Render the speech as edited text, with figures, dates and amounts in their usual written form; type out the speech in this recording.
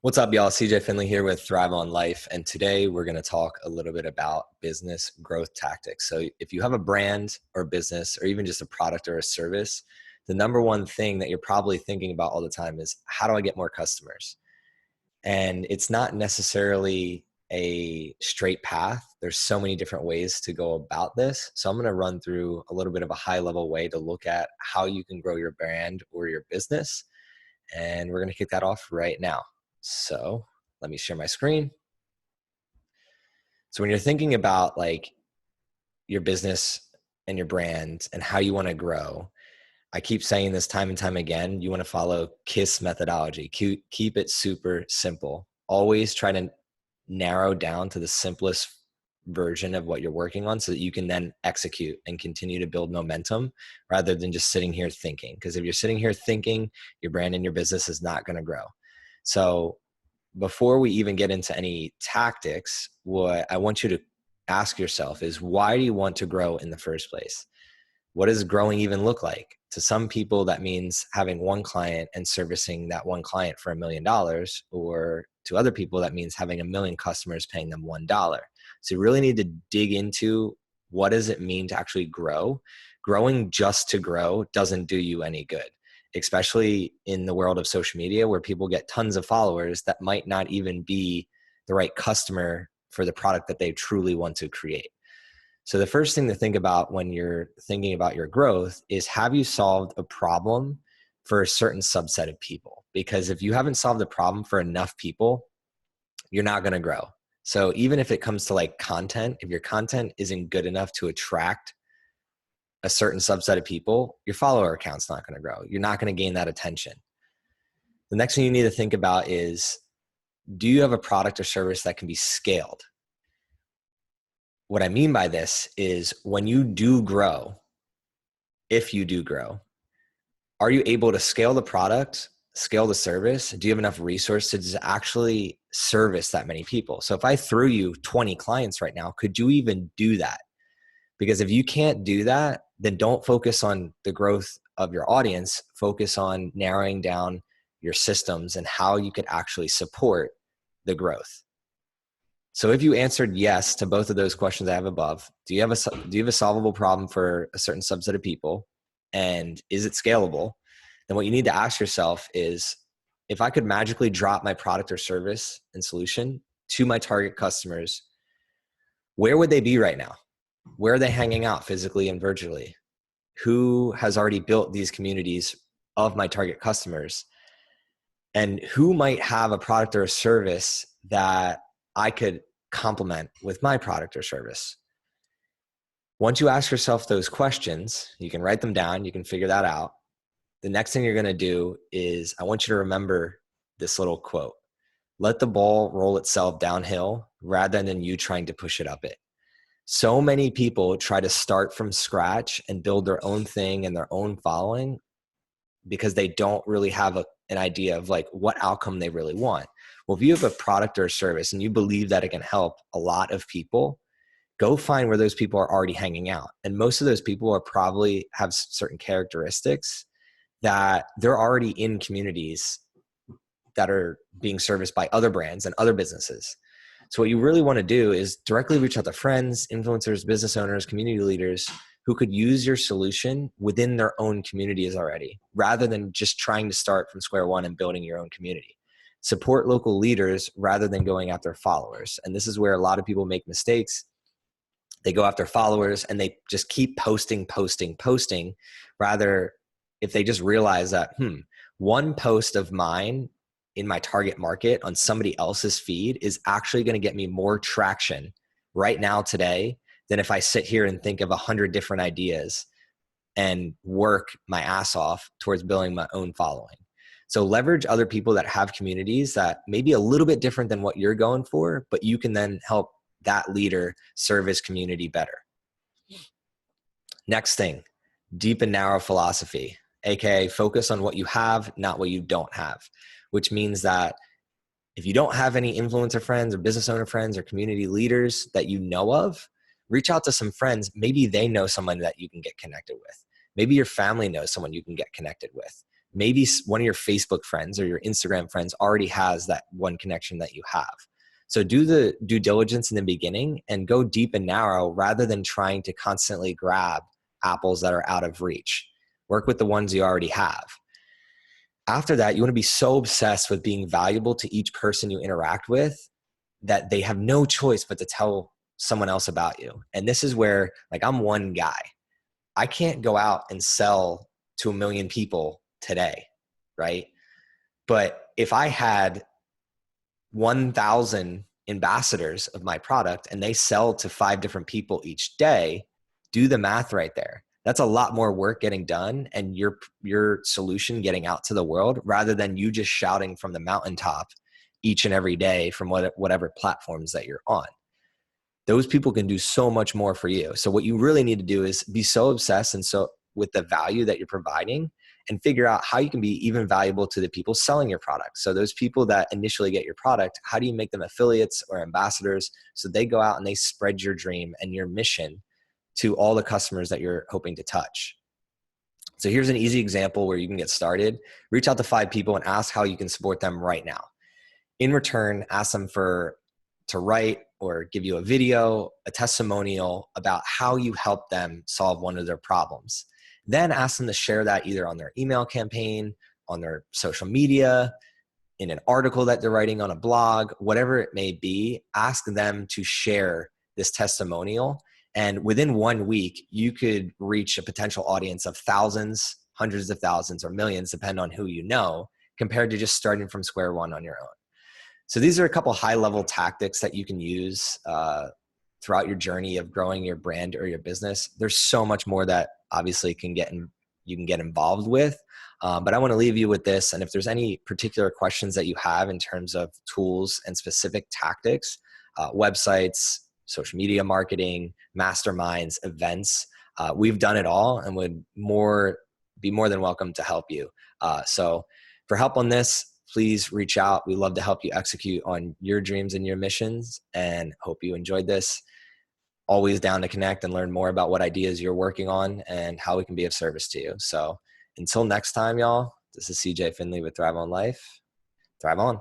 What's up, y'all? CJ Finley here with Thrive on Life, and today we're going to talk a little bit about business growth tactics. So if you have a brand or business or even just a product or a service, the number one thing that you're probably thinking about all the time is, how do I get more customers? And it's not necessarily a straight path. There's so many different ways to go about this. So I'm going to run through a little bit of a high level way to look at how you can grow your brand or your business. And we're going to kick that off right now. So let me share my screen. So when you're thinking about like your business and your brand and how you want to grow, I keep saying this time and time again, you want to follow KISS methodology. Keep it super simple. Always try to narrow down to the simplest version of what you're working on so that you can then execute and continue to build momentum rather than just sitting here thinking. Because if you're sitting here thinking, your brand and your business is not going to grow. So before we even get into any tactics, what I want you to ask yourself is, why do you want to grow in the first place? What does growing even look like? To some people, that means having one client and servicing that one client for $1 million, or to other people, that means having 1 million customers paying them $1. So you really need to dig into, what does it mean to actually grow? Growing just to grow doesn't do you any good, especially in the world of social media where people get tons of followers that might not even be the right customer for the product that they truly want to create. So the first thing to think about when you're thinking about your growth is, have you solved a problem for a certain subset of people? Because if you haven't solved a problem for enough people, you're not going to grow. So even if it comes to like content, if your content isn't good enough to attract a certain subset of people, your follower account's not going to grow. You're not going to gain that attention. The next thing you need to think about is, do you have a product or service that can be scaled? What I mean by this is, when you do grow, if you do grow, are you able to scale the product, scale the service? Do you have enough resources to actually service that many people? So if I threw you 20 clients right now, could you even do that? Because if you can't do that, then don't focus on the growth of your audience. Focus on narrowing down your systems and how you could actually support the growth. So if you answered yes to both of those questions I have above, do you have a solvable problem for a certain subset of people? And is it scalable? Then what you need to ask yourself is, if I could magically drop my product or service and solution to my target customers, where would they be right now? Where are they hanging out physically and virtually? Who has already built these communities of my target customers? And who might have a product or a service that I could complement with my product or service? Once you ask yourself those questions, you can write them down, you can figure that out. The next thing you're going to do is, I want you to remember this little quote: let the ball roll itself downhill rather than you trying to push it up it. So many people try to start from scratch and build their own thing and their own following because they don't really have an idea of like what outcome they really want. Well, if you have a product or a service and you believe that it can help a lot of people, go find where those people are already hanging out. And most of those people are probably have certain characteristics that they're already in communities that are being serviced by other brands and other businesses. So what you really want to do is directly reach out to friends, influencers, business owners, community leaders who could use your solution within their own communities already, rather than just trying to start from square one and building your own community. Support local leaders rather than going after followers. And this is where a lot of people make mistakes. They go after followers and they just keep posting. Rather, if they just realize that, one post of mine in my target market on somebody else's feed is actually going to get me more traction right now today than if I sit here and think of 100 different ideas and work my ass off towards building my own following. So leverage other people that have communities that may be a little bit different than what you're going for, but you can then help that leader serve his community better. Next thing, deep and narrow philosophy, aka focus on what you have, not what you don't have, which means that if you don't have any influencer friends or business owner friends or community leaders that you know of, reach out to some friends. Maybe they know someone that you can get connected with. Maybe your family knows someone you can get connected with. Maybe one of your Facebook friends or your Instagram friends already has that one connection that you have. So do the due diligence in the beginning and go deep and narrow rather than trying to constantly grab apples that are out of reach. Work with the ones you already have. After that, you want to be so obsessed with being valuable to each person you interact with that they have no choice but to tell someone else about you. And this is where, like, I'm one guy. I can't go out and sell to 1 million people today, right? But if I had 1,000 ambassadors of my product and they sell to 5 different people each day, do the math right there. That's a lot more work getting done and your solution getting out to the world rather than you just shouting from the mountaintop each and every day from whatever platforms that you're on. Those people can do so much more for you. So what you really need to do is be so obsessed and so with the value that you're providing and figure out how you can be even valuable to the people selling your product. So those people that initially get your product, how do you make them affiliates or ambassadors so they go out and they spread your dream and your mission to all the customers that you're hoping to touch? So here's an easy example where you can get started. Reach out to 5 people and ask how you can support them right now. In return, ask them to write or give you a video, a testimonial about how you helped them solve one of their problems. Then ask them to share that either on their email campaign, on their social media, in an article that they're writing on a blog, whatever it may be. Ask them to share this testimonial. And within 1 week, you could reach a potential audience of thousands, hundreds of thousands, or millions, depending on who you know, compared to just starting from square one on your own. So these are a couple high-level tactics that you can use throughout your journey of growing your brand or your business. There's so much more that obviously you can get involved with, but I want to leave you with this. And if there's any particular questions that you have in terms of tools and specific tactics, websites, social media marketing, masterminds, events, we've done it all and would be more than welcome to help you. So for help on this, please reach out. We love to help you execute on your dreams and your missions, and hope you enjoyed this. Always down to connect and learn more about what ideas you're working on and how we can be of service to you. So until next time, y'all, this is CJ Finley with Thrive on Life. Thrive on.